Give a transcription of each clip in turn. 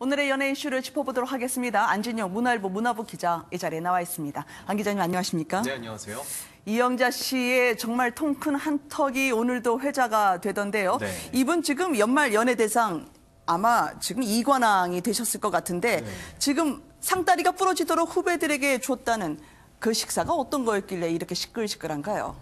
오늘의 연예 이슈를 짚어보도록 하겠습니다. 안진영 문화일보 문화부 기자 이 자리에 나와 있습니다. 안 기자님 안녕하십니까? 네, 안녕하세요. 이영자 씨의 정말 통큰 한턱이 오늘도 회자가 되던데요. 네. 이분 지금 연말 연예대상 아마 지금 2관왕이 되셨을 것 같은데 네. 지금 상다리가 부러지도록 후배들에게 줬다는 그 식사가 어떤 거였길래 이렇게 시끌시끌한가요?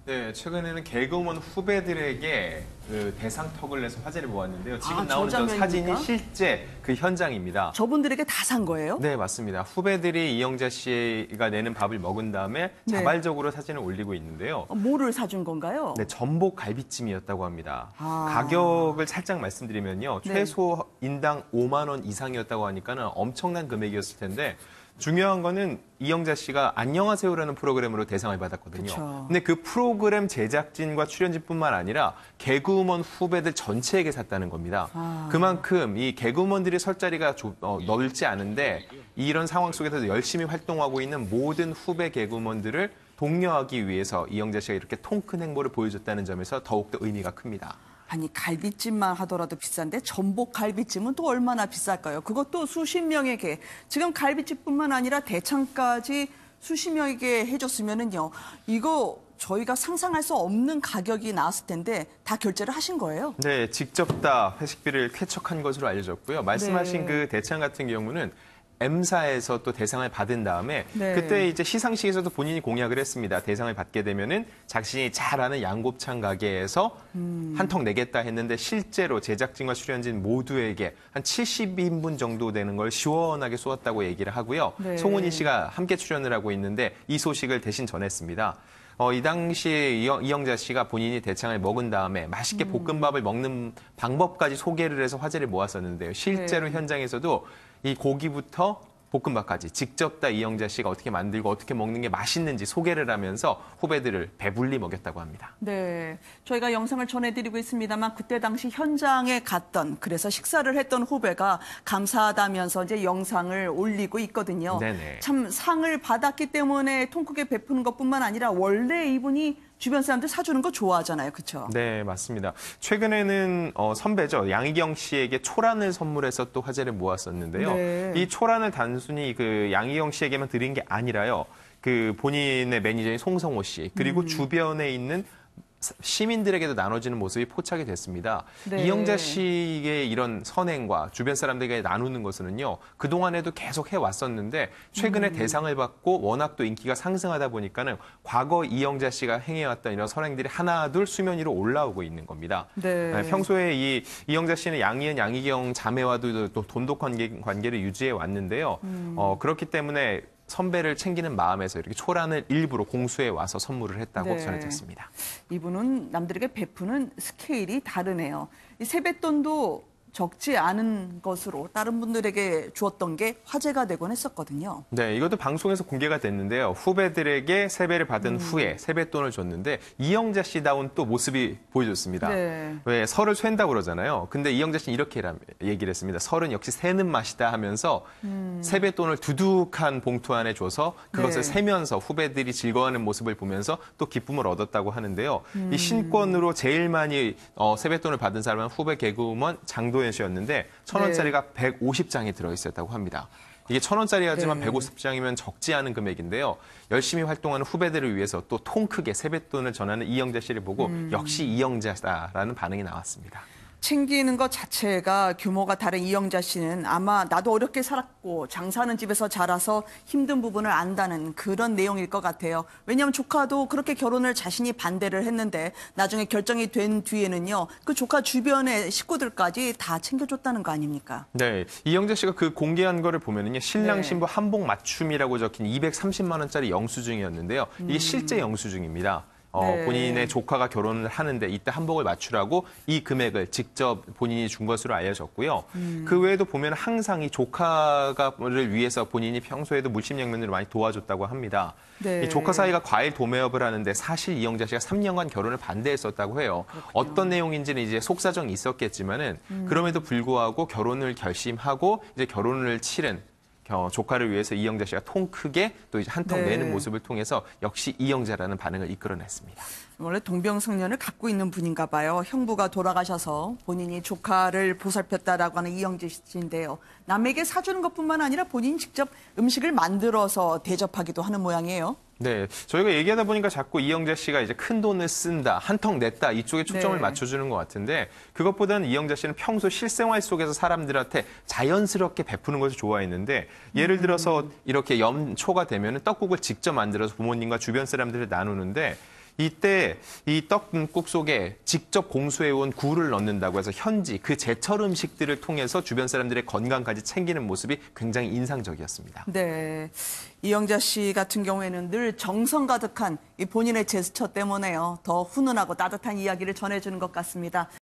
네, 최근에는 개그우먼 후배들에게 그 대상턱을 내서 화제를 모았는데요. 지금 나오는 저 사진이 실제 그 현장입니다. 저분들에게 다 산 거예요? 네, 맞습니다. 후배들이 이영자 씨가 내는 밥을 먹은 다음에 네. 자발적으로 사진을 올리고 있는데요. 뭐를 사준 건가요? 네, 전복 갈비찜이었다고 합니다. 아. 가격을 살짝 말씀드리면요. 네. 최소 인당 5만 원 이상이었다고 하니까는 엄청난 금액이었을 텐데 중요한 거는 이영자 씨가 안녕하세요라는 프로그램으로 대상을 받았거든요. 그쵸. 근데 그 프로그램 제작진과 출연진뿐만 아니라 개그우먼 후배들 전체에게 샀다는 겁니다. 아. 그만큼 이 개그우먼들이 설 자리가 넓지 않은데 이런 상황 속에서 열심히 활동하고 있는 모든 후배 개그우먼들을 독려하기 위해서 이영자 씨가 이렇게 통큰 행보를 보여줬다는 점에서 더욱더 의미가 큽니다. 아니 갈비찜만 하더라도 비싼데 전복 갈비찜은 또 얼마나 비쌀까요? 그것도 수십 명에게. 지금 갈비찜뿐만 아니라 대창까지 수십 명에게 해줬으면은요. 이거 저희가 상상할 수 없는 가격이 나왔을 텐데 다 결제를 하신 거예요? 네, 직접 다 회식비를 쾌척한 것으로 알려졌고요. 말씀하신 네. 그 대창 같은 경우는 M사에서 또 대상을 받은 다음에 네. 그때 이제 시상식에서도 본인이 공약을 했습니다. 대상을 받게 되면은 자신이 잘 아는 양곱창 가게에서 한턱 내겠다 했는데 실제로 제작진과 출연진 모두에게 한 70인분 정도 되는 걸 시원하게 쏘았다고 얘기를 하고요. 네. 송은이 씨가 함께 출연을 하고 있는데 이 소식을 대신 전했습니다. 이 당시에 이영자 씨가 본인이 대창을 먹은 다음에 맛있게 볶음밥을 먹는 방법까지 소개를 해서 화제를 모았었는데요. 실제로 네. 현장에서도 이 고기부터 볶음밥까지 직접 다 이영자 씨가 어떻게 만들고 어떻게 먹는 게 맛있는지 소개를 하면서 후배들을 배불리 먹였다고 합니다. 네, 저희가 영상을 전해드리고 있습니다만 그때 당시 현장에 갔던 그래서 식사를 했던 후배가 감사하다면서 이제 영상을 올리고 있거든요. 네네. 참 상을 받았기 때문에 통 크게 베푸는 것뿐만 아니라 원래 이분이 주변 사람들 사주는 거 좋아하잖아요, 그렇죠? 네, 맞습니다. 최근에는 선배죠. 양희경 씨에게 초란을 선물해서 또 화제를 모았었는데요. 네. 이 초란을 단순히 그 양희경 씨에게만 드린 게 아니라요. 그 본인의 매니저인 송성호 씨 그리고 주변에 있는 시민들에게도 나눠지는 모습이 포착이 됐습니다. 네. 이영자 씨의 이런 선행과 주변 사람들에게 나누는 것은요. 그동안에도 계속 해왔었는데 최근에 대상을 받고 워낙 또 인기가 상승하다 보니까는 과거 이영자 씨가 행해왔던 이런 선행들이 하나둘 수면 위로 올라오고 있는 겁니다. 네. 평소에 이영자 씨는 양희은, 양희경 자매와도 또 돈독 관계를 유지해 왔는데요. 그렇기 때문에 선배를 챙기는 마음에서 이렇게 초란을 일부러 공수해 와서 선물을 했다고 네. 전해졌습니다. 이분은 남들에게 베푸는 스케일이 다르네요. 이 세뱃돈도 적지 않은 것으로 다른 분들에게 주었던 게 화제가 되곤 했었거든요. 네, 이것도 방송에서 공개가 됐는데요. 후배들에게 세배를 받은 후에 세뱃돈을 줬는데 이영자 씨다운 또 모습이 보여줬습니다. 네. 왜 설을 쐰다고 그러잖아요. 근데 이영자 씨는 이렇게 얘기를 했습니다. 설은 역시 세는 맛이다 하면서 세뱃돈을 두둑한 봉투 안에 줘서 그것을 네. 세면서 후배들이 즐거워하는 모습을 보면서 또 기쁨을 얻었다고 하는데요. 이 신권으로 제일 많이 세뱃돈을 받은 사람은 후배 개그우먼 장도연 씨였는데 1,000원짜리가 150장이 들어있었다고 합니다. 이게 1,000원짜리 하지만 네. 150장이면 적지 않은 금액인데요. 열심히 활동하는 후배들을 위해서 또 통 크게 세뱃돈을 전하는 이영자 씨를 보고 역시 이영자다라는 반응이 나왔습니다. 챙기는 것 자체가 규모가 다른 이영자 씨는 아마 나도 어렵게 살았고 장사하는 집에서 자라서 힘든 부분을 안다는 그런 내용일 것 같아요. 왜냐하면 조카도 그렇게 결혼을 자신이 반대를 했는데 나중에 결정이 된 뒤에는요. 그 조카 주변의 식구들까지 다 챙겨줬다는 거 아닙니까? 네, 이영자 씨가 그 공개한 거를 보면은요. 신랑 네. 신부 한복 맞춤이라고 적힌 230만 원짜리 영수증이었는데요. 이게 실제 영수증입니다. 네. 본인의 조카가 결혼을 하는데 이때 한복을 맞추라고 이 금액을 직접 본인이 준 것으로 알려졌고요. 그 외에도 보면 항상 이 조카를 위해서 본인이 평소에도 물심양면으로 많이 도와줬다고 합니다. 네. 이 조카 사이가 과일 도매업을 하는데 사실 이영자 씨가 3년간 결혼을 반대했었다고 해요. 그렇군요. 어떤 내용인지는 이제 속사정이 있었겠지만은 그럼에도 불구하고 결혼을 결심하고 이제 결혼을 치른 조카를 위해서 이영자 씨가 통 크게 또 이제 한턱 네. 내는 모습을 통해서 역시 이영자라는 반응을 이끌어냈습니다. 원래 동병상련을 갖고 있는 분인가 봐요. 형부가 돌아가셔서 본인이 조카를 보살폈다라고 하는 이영재 씨인데요. 남에게 사주는 것뿐만 아니라 본인이 직접 음식을 만들어서 대접하기도 하는 모양이에요. 네, 저희가 얘기하다 보니까 자꾸 이영자 씨가 이제 큰 돈을 쓴다, 한턱 냈다 이쪽에 초점을 네. 맞춰주는 것 같은데 그것보다는 이영자 씨는 평소 실생활 속에서 사람들한테 자연스럽게 베푸는 것을 좋아했는데 예를 들어서 이렇게 연초가 되면 떡국을 직접 만들어서 부모님과 주변 사람들을 나누는데 이때 이 떡국 속에 직접 공수해온 굴을 넣는다고 해서 현지 그 제철 음식들을 통해서 주변 사람들의 건강까지 챙기는 모습이 굉장히 인상적이었습니다. 네. 이영자 씨 같은 경우에는 늘 정성 가득한 이 본인의 제스처 때문에요. 더 훈훈하고 따뜻한 이야기를 전해주는 것 같습니다.